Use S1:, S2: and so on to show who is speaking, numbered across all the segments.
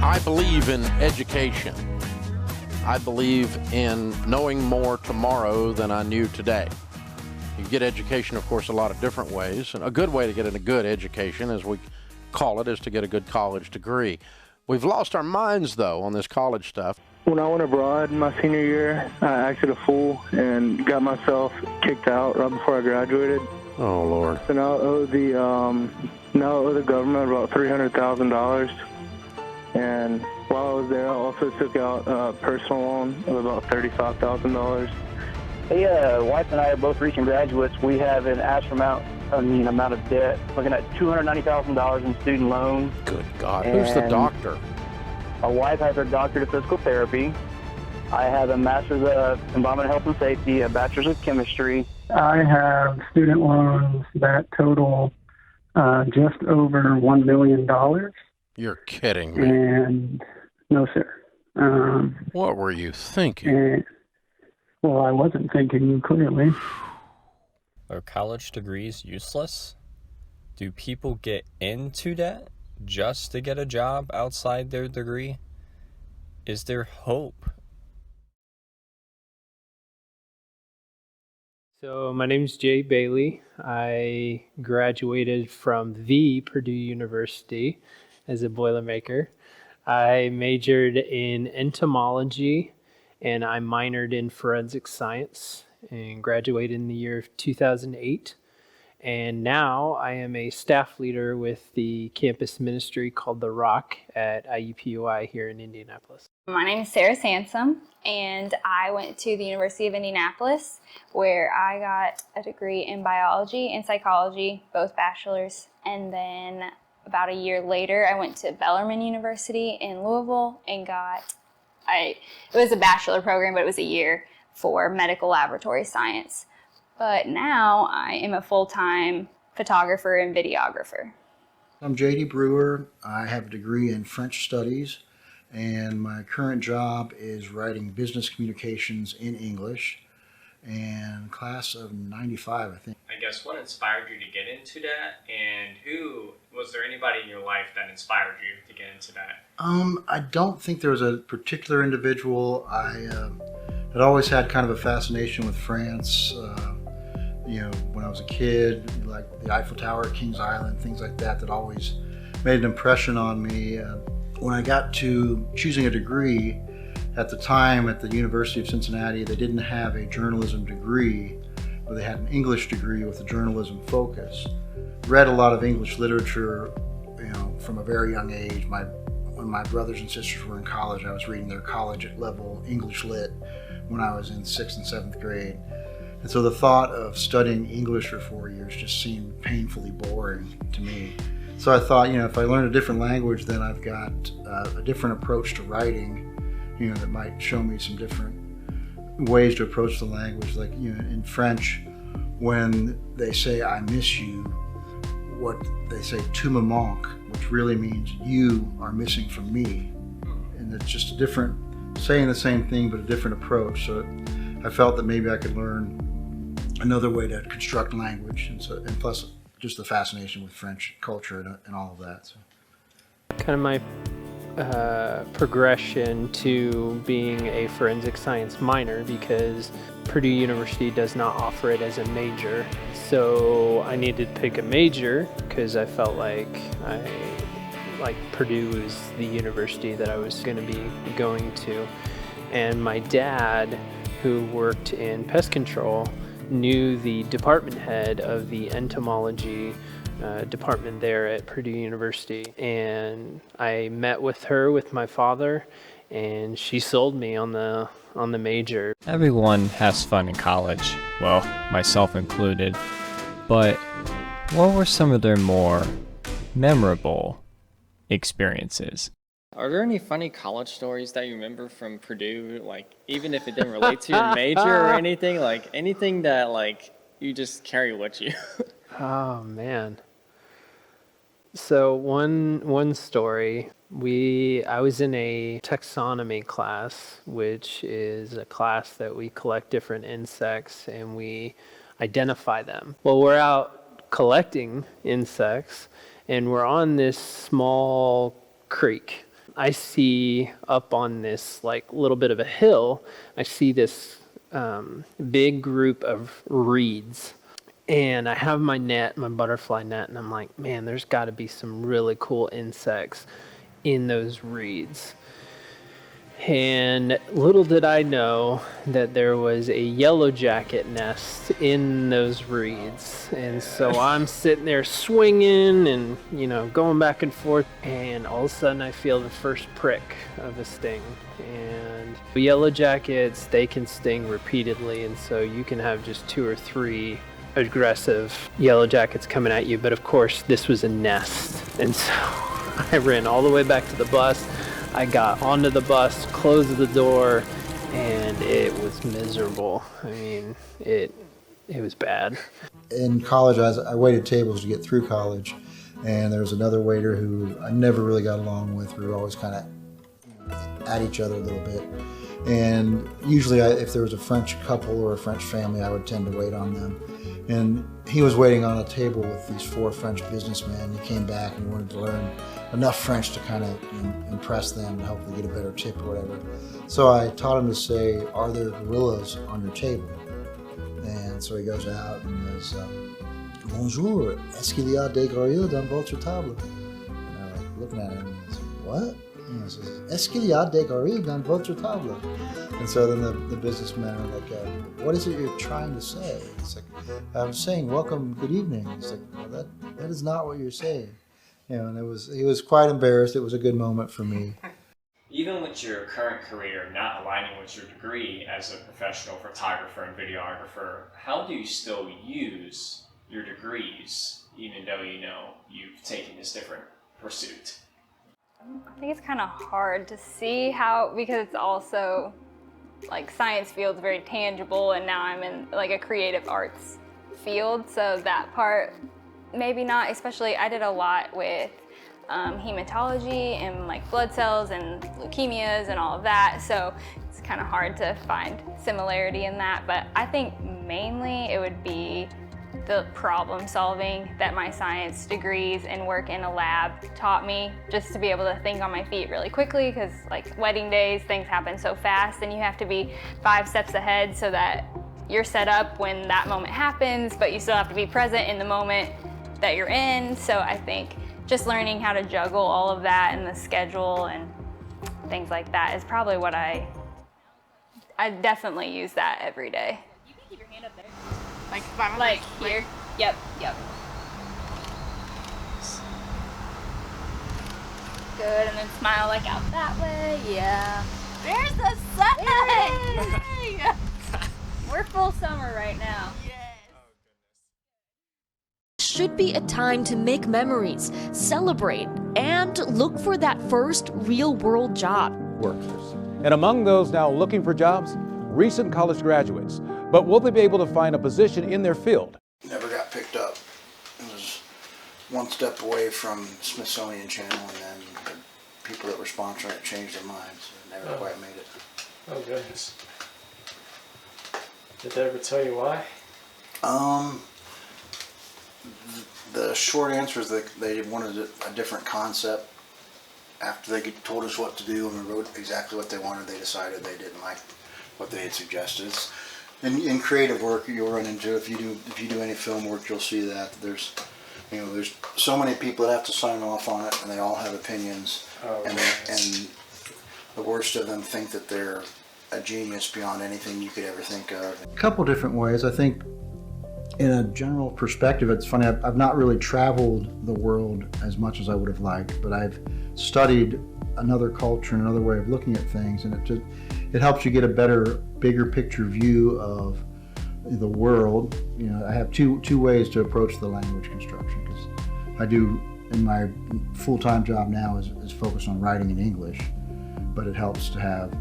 S1: I believe in education. I believe in knowing more tomorrow than I knew today. You get education, of course, a lot of different ways. And a good way to get a good education, as we call it, is to get a good college degree. We've lost our minds, though, on this college stuff.
S2: When I went abroad my senior year, I acted a fool and got myself kicked out right before I graduated.
S1: Oh, Lord.
S2: So now I owe the government about $300,000. And while I was there, I also took out a personal loan of about $35,000.
S3: Hey, wife and I are both recent graduates. We have an astronomical amount of debt, looking at $290,000 in student loans.
S1: Good God. Who's the doctor?
S3: My wife has her doctorate of physical therapy. I have a master's of environmental health and safety, a bachelor's of chemistry.
S4: I have student loans that total just over $1 million.
S1: You're kidding me.
S4: And no, sir.
S1: What were you thinking?
S4: Well, I wasn't thinking clearly.
S5: Are college degrees useless? Do people get into debt just to get a job outside their degree? Is there hope?
S6: So my name's Jay Bailey. I graduated from the Purdue University as a Boilermaker. I majored in entomology and I minored in forensic science and graduated in the year of 2008. And now I am a staff leader with the campus ministry called The Rock at IUPUI here in Indianapolis.
S7: My name is Sarah Sansom, and I went to the University of Indianapolis, where I got a degree in biology and psychology, both bachelor's. And then about a year later, I went to Bellarmine University in Louisville and it was a bachelor program, but it was a year for medical laboratory science. But now I am a full-time photographer and videographer.
S8: I'm J.D. Brewer. I have a degree in French studies, and my current job is writing business communications in English, and class of 95, I think.
S9: I guess what inspired you to get into that, and was there anybody in your life that inspired you to get into that?
S8: I don't think there was a particular individual. I had always had kind of a fascination with France. When I was a kid, like the Eiffel Tower, Kings Island, things like that always made an impression on me. When I got to choosing a degree, at the time at the University of Cincinnati, they didn't have a journalism degree, but they had an English degree with a journalism focus. Read a lot of English literature, from a very young age. When my brothers and sisters were in college, I was reading their college level English lit when I was in 6th and 7th grade. And so the thought of studying English for 4 years just seemed painfully boring to me. So I thought, if I learn a different language, then I've got a different approach to writing, that might show me some different ways to approach the language. Like, in French, when they say, I miss you, what they say, tu me manques, which really means you are missing from me. And it's just a different, saying the same thing, but a different approach. So I felt that maybe I could learn another way to construct language, and plus just the fascination with French culture and all of that. So.
S6: Kind of my progression to being a forensic science minor, because Purdue University does not offer it as a major. So I needed to pick a major because I felt like Purdue was the university that I was going to be going to. And my dad, who worked in pest control, knew the department head of the entomology department there at Purdue University. And I met with her with my father, and she sold me on the major.
S5: Everyone has fun in college, well, myself included. But what were some of their more memorable experiences?
S10: Are there any funny college stories that you remember from Purdue? Like, even if it didn't relate to your major or anything, like anything that you just carry with you?
S6: Oh man. So one story, I was in a taxonomy class, which is a class that we collect different insects and we identify them. Well, we're out collecting insects and we're on this small creek. I see up on this like little bit of a hill, I see this big group of reeds. And I have my net, my butterfly net, and I'm like, man, there's got to be some really cool insects in those reeds. And little did I know that there was a yellow jacket nest in those reeds. And so I'm sitting there swinging and, you know, going back and forth. And all of a sudden I feel the first prick of a sting. And yellow jackets, they can sting repeatedly. And so you can have just 2 or 3 aggressive yellow jackets coming at you. But of course, this was a nest. And so I ran all the way back to the bus. I got onto the bus, closed the door, and it was miserable. I mean, it was bad.
S8: In college, I waited tables to get through college, and there was another waiter who I never really got along with. We were always kind of at each other a little bit. And usually, if there was a French couple or a French family, I would tend to wait on them. And he was waiting on a table with these 4 French businessmen. He came back and wanted to learn enough French to kind of impress them and hopefully get a better tip or whatever. So I taught him to say, "Are there gorillas on your table?" And so he goes out and goes, "Bonjour, est-ce qu'il y a des gorilles dans votre table?" And I'm like looking at him and he's like, "What?" And he says, "Est-ce qu'il y a des gorilles dans votre table?" And so then the businessmen are like, "What is it you're trying to say?" It's like, "I'm saying welcome, good evening." He's like, "Well, that is not what you're saying." You know, and he was quite embarrassed. It was a good moment for me.
S9: Even with your current career not aligning with your degree as a professional photographer and videographer, how do you still use your degrees, even though you know you've taken this different pursuit?
S7: I think it's kind of hard to see how, because it's also like science field's very tangible, and now I'm in like a creative arts field, so that part maybe not. Especially I did a lot with hematology and like blood cells and leukemias and all of that, so it's kind of hard to find similarity in that. But I think mainly it would be the problem solving that my science degrees and work in a lab taught me, just to be able to think on my feet really quickly, because like wedding days, things happen so fast and you have to be 5 steps ahead so that you're set up when that moment happens, but you still have to be present in the moment that you're in. So I think just learning how to juggle all of that and the schedule and things like that is probably what I definitely use that every day.
S11: You can keep your hand up there.
S7: Like here? Yep. Good, and then smile like out that way, yeah.
S11: There's the sun!
S7: Yay! We're full summer right now.
S12: Should be a time to make memories, celebrate, and look for that first real-world job.
S13: Workers. And among those now looking for jobs, recent college graduates. But will they be able to find a position in their field?
S8: Never got picked up. It was one step away from Smithsonian Channel, and then the people that were sponsoring it changed their minds. Never quite made it.
S9: Oh goodness. Did they ever tell you why?
S8: The short answer is that they wanted a different concept. After they told us what to do and we wrote exactly what they wanted, they decided they didn't like what they had suggested. In creative work, you'll run into, if you do any film work, you'll see that there's so many people that have to sign off on it, and they all have opinions, and the worst of them think that they're a genius beyond anything you could ever think of. A couple different ways. I think in a general perspective, it's funny, I've not really traveled the world as much as I would have liked, but I've studied another culture and another way of looking at things, and it helps you get a better, bigger picture view of the world. You know, I have two ways to approach the language construction, because I do, in my full-time job now is focused on writing in English, but it helps to have,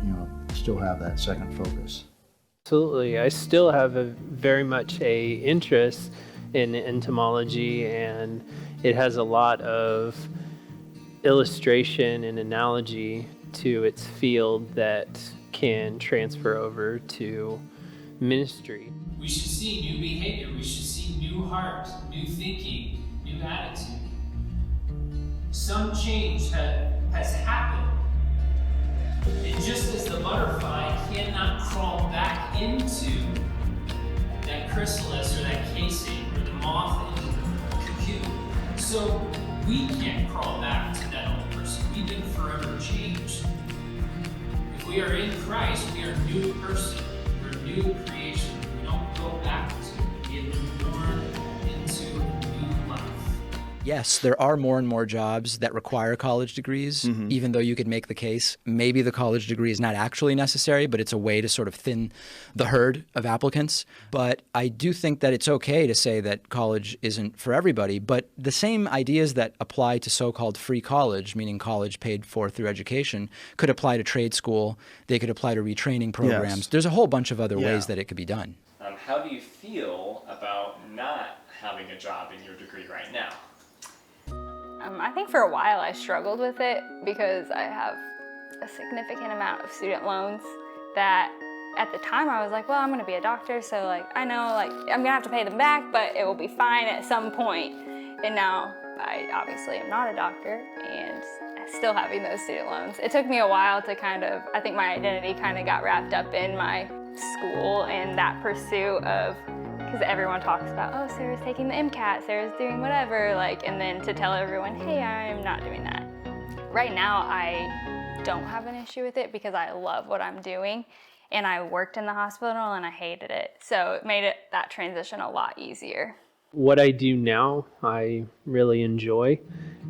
S8: still have that second focus.
S6: Absolutely. I still have very much a interest in entomology, and it has a lot of illustration and analogy to its field that can transfer over to ministry.
S14: We should see new behavior. We should see new heart, new thinking, new attitude. Some change has happened And just as the butterfly cannot crawl back into that chrysalis or that casing, or the moth into the cocoon, so we can't crawl back to that old person. We've been forever changed. If we are in Christ, we are a new person. We're a new creation. We don't go backwards. We get born into a new life.
S15: Yes, there are more and more jobs that require college degrees, even though you could make the case maybe the college degree is not actually necessary, but it's a way to sort of thin the herd of applicants. But I do think that it's okay to say that college isn't for everybody, but the same ideas that apply to so-called free college, meaning college paid for through education, could apply to trade school. They could apply to retraining programs.
S16: Yes.
S15: There's a whole bunch of other ways that it could be done.
S9: How do you feel about not having a job in your degree right now?
S7: I think for a while I struggled with it because I have a significant amount of student loans that at the time I was like, well, I'm gonna be a doctor, so like I know like I'm gonna have to pay them back, but it will be fine at some point. And now I obviously am not a doctor and still having those student loans. It took me a while to I think my identity kind of got wrapped up in my school and that pursuit of, because everyone talks about, oh, Sarah's taking the MCAT, Sarah's doing whatever, like, and then to tell everyone, hey, I'm not doing that. Right now, I don't have an issue with it because I love what I'm doing, and I worked in the hospital and I hated it. So it made that transition a lot easier.
S6: What I do now, I really enjoy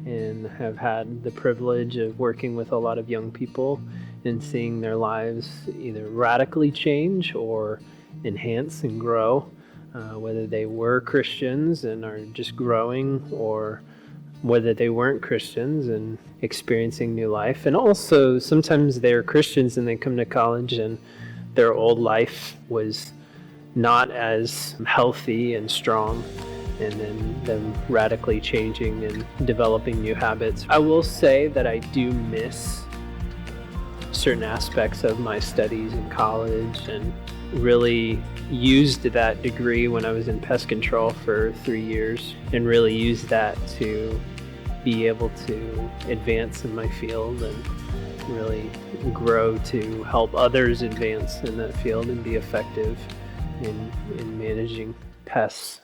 S6: and have had the privilege of working with a lot of young people and seeing their lives either radically change or enhance and grow. Whether they were Christians and are just growing, or whether they weren't Christians and experiencing new life. And also sometimes they're Christians and they come to college and their old life was not as healthy and strong, and then them radically changing and developing new habits. I will say that I do miss certain aspects of my studies in college and really used that degree when I was in pest control for 3 years and really used that to be able to advance in my field and really grow to help others advance in that field and be effective in managing pests.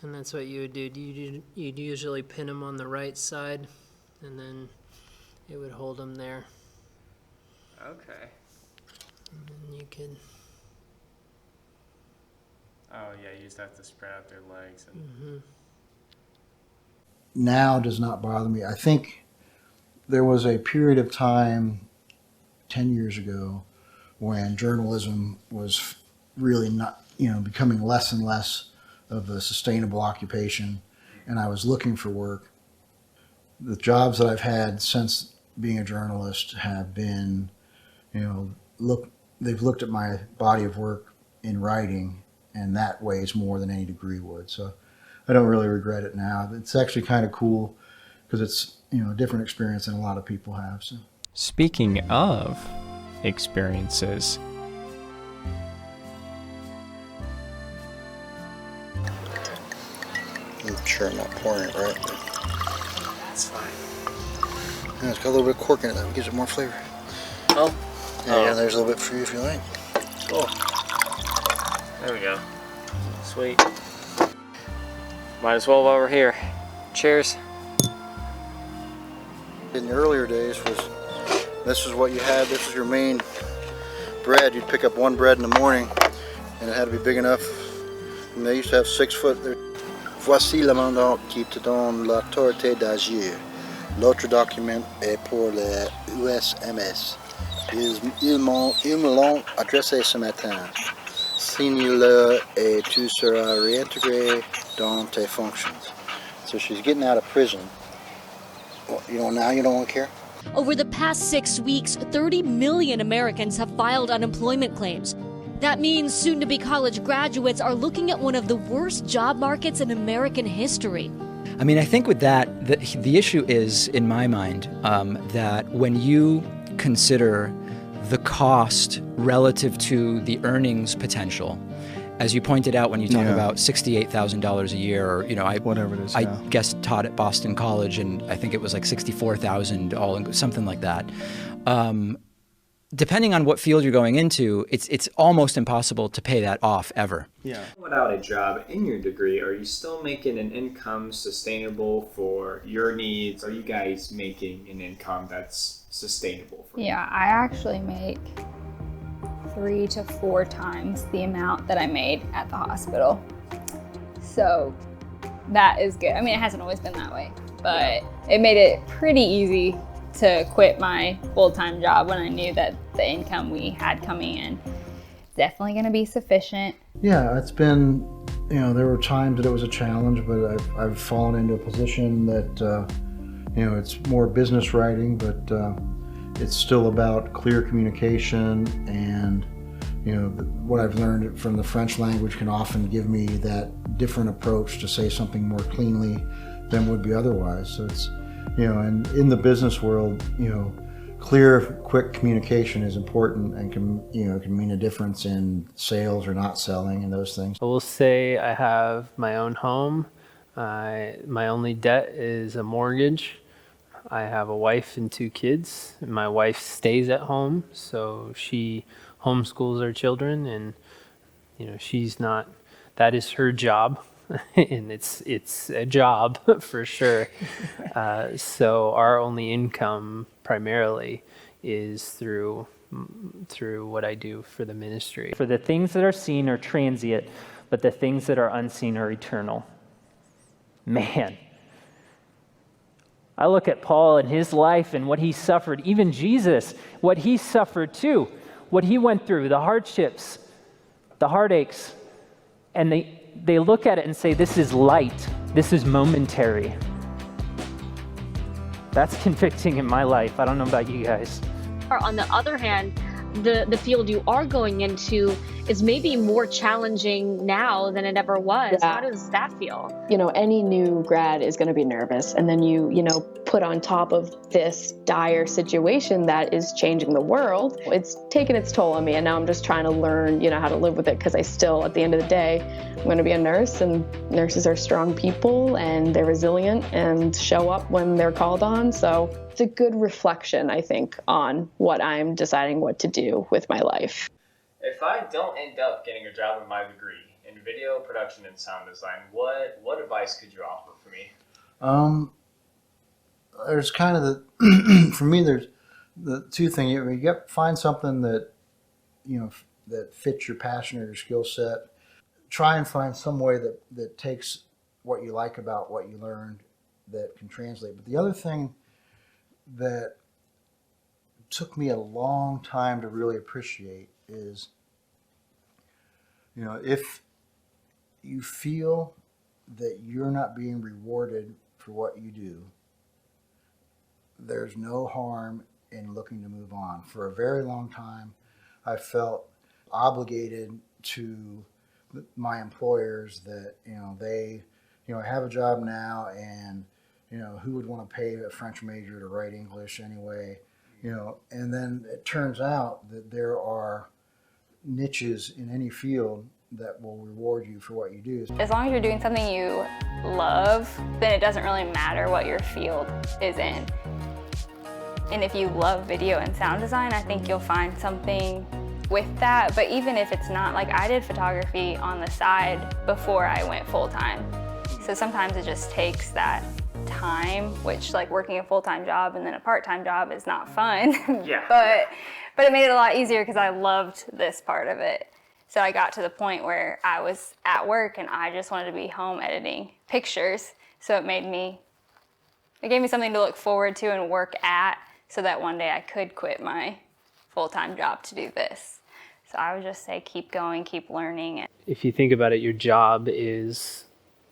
S6: And that's what you would do. You'd usually pin them on the right side and then it would hold them there.
S10: Okay.
S6: And then you could...
S10: Oh yeah, you just have to spread out their legs. And...
S8: Now does not bother me. I think there was a period of time 10 years ago when journalism was really not, becoming less and less of a sustainable occupation, and I was looking for work. The jobs that I've had since being a journalist have been, they've looked at my body of work in writing, and that weighs more than any degree would. So I don't really regret it now. It's actually kind of cool because it's, a different experience than a lot of people have. So.
S5: Speaking of experiences,
S8: I'm sure I'm not pouring it right.
S10: That's fine.
S8: Yeah, it's got a little bit of cork in it. That gives it more flavor.
S10: Oh.
S8: Yeah, there's a little bit for you if you like.
S10: Cool. There we go. Sweet. Might as well while we're here. Cheers.
S8: In the earlier days, this was what you had. This was your main bread. You'd pick up one bread in the morning, and it had to be big enough. And they used to have 6 foot. Voici le mandat qui te donne l'autorité d'agir. L'autre document est pour le USMS. Ils me l'ont adressé ce matin. Signe-le et tu seras réintégré dans tes fonctions. So she's getting out of prison. Well, now you don't care?
S12: Over the past 6 weeks, 30 million Americans have filed unemployment claims. That means soon-to-be college graduates are looking at one of the worst job markets in American history.
S15: I mean, I think with that, the issue is, in my mind, that when you consider the cost relative to the earnings potential, As you pointed out, when you talk about $68,000 a year, or
S16: whatever it is,
S15: I guess taught at Boston College, and I think it was like $64,000, something like that. Depending on what field you're going into, it's almost impossible to pay that off ever.
S5: Yeah. Without a job in your degree, are you still making an income sustainable for your needs? Are you guys making an income that's sustainable for you?
S7: Yeah, I actually make 3 to 4 times the amount that I made at the hospital. So that is good. I mean, it hasn't always been that way, but it made it pretty easy to quit my full-time job when I knew that the income we had coming in definitely going to be sufficient.
S8: Yeah, it's been, there were times that it was a challenge, but I've fallen into a position that, it's more business writing, but it's still about clear communication, and, what I've learned from the French language can often give me that different approach to say something more cleanly than would be otherwise. So it's, and in the business world, clear, quick communication is important and can mean a difference in sales or not selling and those things.
S6: I will say I have my own home. My only debt is a mortgage. I have a wife and 2 kids. My wife stays at home, so she homeschools our children, and that is her job. And it's a job for sure. So our only income primarily is through what I do for the ministry.
S17: For the things that are seen are transient, but the things that are unseen are eternal. Man, I look at Paul and his life and what he suffered, even Jesus, what he suffered too, what he went through, the hardships, the heartaches, and they look at it and say, this is light, this is momentary. That's convicting in my life. I don't know about you guys.
S12: On the other hand, the field you are going into is maybe more challenging now than it ever was.
S18: Yeah.
S12: How does that feel?
S18: Any new grad is going to be nervous, and then you put on top of this dire situation that is changing the world. It's taken its toll on me, and now I'm just trying to learn, how to live with it, because I still, at the end of the day, I'm going to be a nurse, and nurses are strong people, and they're resilient and show up when they're called on. So it's a good reflection, I think, on what I'm deciding what to do with my life.
S5: If I don't end up getting a job in my degree in video production and sound design, what advice could you offer for me?
S8: There's kind of for me, there's the 2 things. You find something that, that fits your passion or your skill set. Try and find some way that takes what you like about what you learned that can translate. But the other thing that took me a long time to really appreciate is, if you feel that you're not being rewarded for what you do, there's no harm in looking to move on. For a very long time, I felt obligated to my employers that, they, I have a job now, and, who would want to pay a French major to write English anyway? And then it turns out that there are niches in any field that will reward you for what you do.
S7: As long as you're doing something you love, then it doesn't really matter what your field is in. And if you love video and sound design, I think you'll find something with that. But even if it's not, like I did photography on the side before I went full-time. So sometimes it just takes that time, which like working a full-time job and then a part-time job is not fun.
S17: Yeah.
S7: But it made it a lot easier because I loved this part of it. So I got to the point where I was at work and I just wanted to be home editing pictures. So it gave me something to look forward to and work at, so that one day I could quit my full-time job to do this. So I would just say keep going, keep learning.
S6: If you think about it, your job is,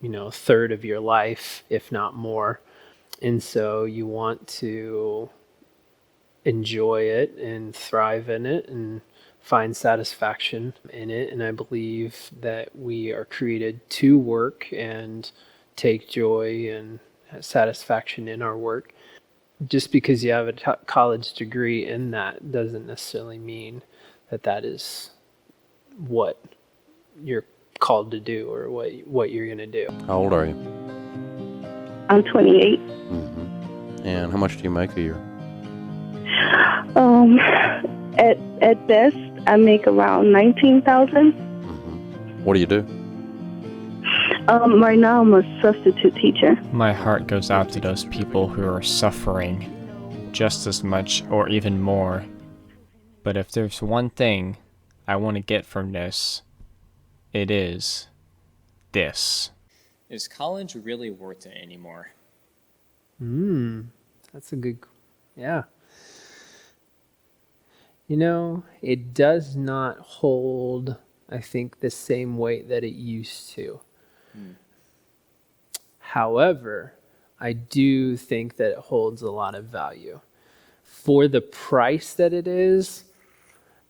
S6: a third of your life, if not more. And so you want to enjoy it and thrive in it and find satisfaction in it. And I believe that we are created to work and take joy and satisfaction in our work. Just because you have a college degree in that doesn't necessarily mean that is what you're called to do or what you're going to do.
S1: How old are you?
S16: I'm 28.
S1: And how much do you make a year?
S16: At best, I make around 19,000.
S1: What do you do?
S16: Right now, I'm a substitute teacher.
S5: My heart goes out to those people who are suffering just as much or even more. But if there's one thing I want to get from this, it is this.
S10: Is college really worth it anymore?
S6: That's a good, yeah. You know, it does not hold, I think, the same weight that it used to. However, I do think that it holds a lot of value. For the price that it is,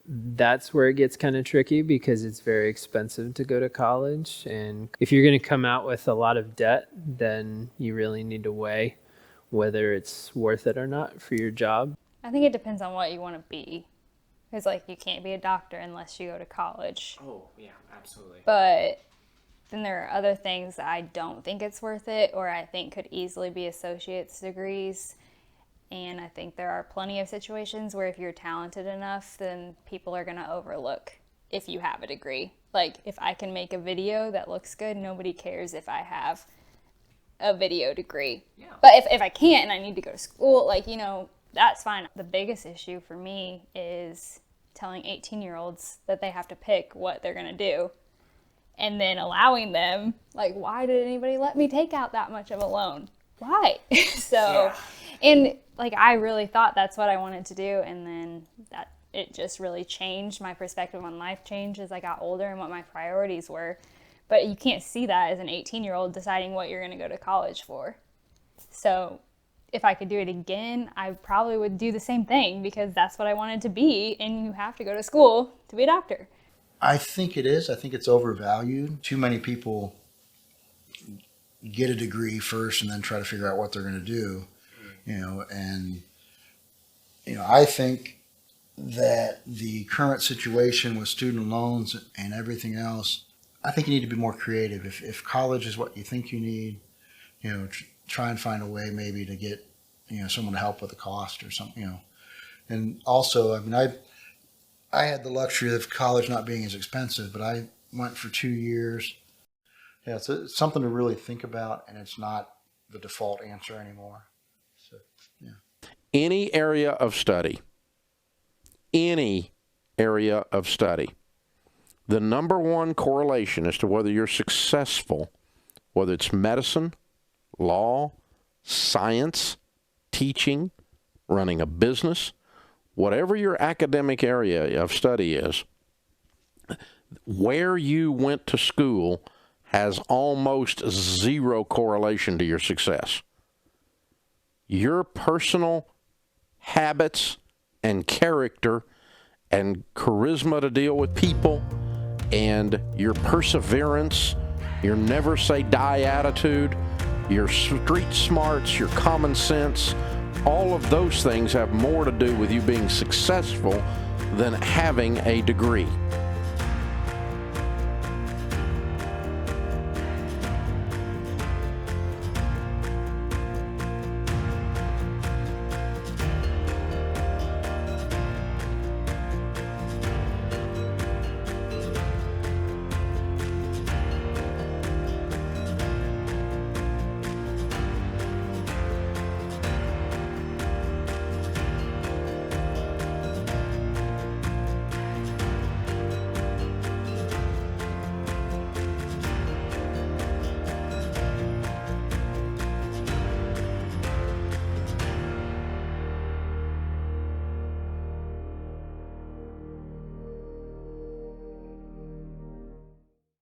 S6: that's where it gets kind of tricky because it's very expensive to go to college. And if you're going to come out with a lot of debt, then you really need to weigh whether it's worth it or not for your job.
S7: I think it depends on what you want to be. Because, like, you can't be a doctor unless you go to college.
S10: Oh, yeah, absolutely.
S7: But then there are other things that I don't think it's worth it, or I think could easily be associate's degrees. And I think there are plenty of situations where if you're talented enough, then people are going to overlook if you have a degree. Like, if I can make a video that looks good, nobody cares if I have a video degree. Yeah. But if I can't and I need to go to school, like, you know, that's fine. The biggest issue for me is telling 18-year-olds that they have to pick what they're going to do and then allowing them, like, why did anybody let me take out that much of a loan? Why? And like, I really thought that's what I wanted to do, and then that it just really changed. My perspective on life changed as I got older and what my priorities were. But you can't see that as an 18-year-old deciding what you're going to go to college for. So if I could do it again, I probably would do the same thing because that's what I wanted to be, and you have to go to school to be a doctor.
S8: I think it is. I think it's overvalued. Too many people get a degree first and then try to figure out what they're going to do, you know, and, you know, I think that the current situation with student loans and everything else, I think you need to be more creative. If college is what you think you need, you know, try and find a way maybe to get, you know, someone to help with the cost or something, you know. And also, I mean, I had the luxury of college not being as expensive, but I went for 2 years. Yeah, it's something to really think about, and it's not the default answer anymore. So, yeah.
S1: Any area of study, the number one correlation as to whether you're successful, whether it's medicine, law, science, teaching, running a business, whatever your academic area of study is, where you went to school has almost zero correlation to your success. Your personal habits and character and charisma to deal with people and your perseverance, your never say die attitude, your street smarts, your common sense, all of those things have more to do with you being successful than having a degree.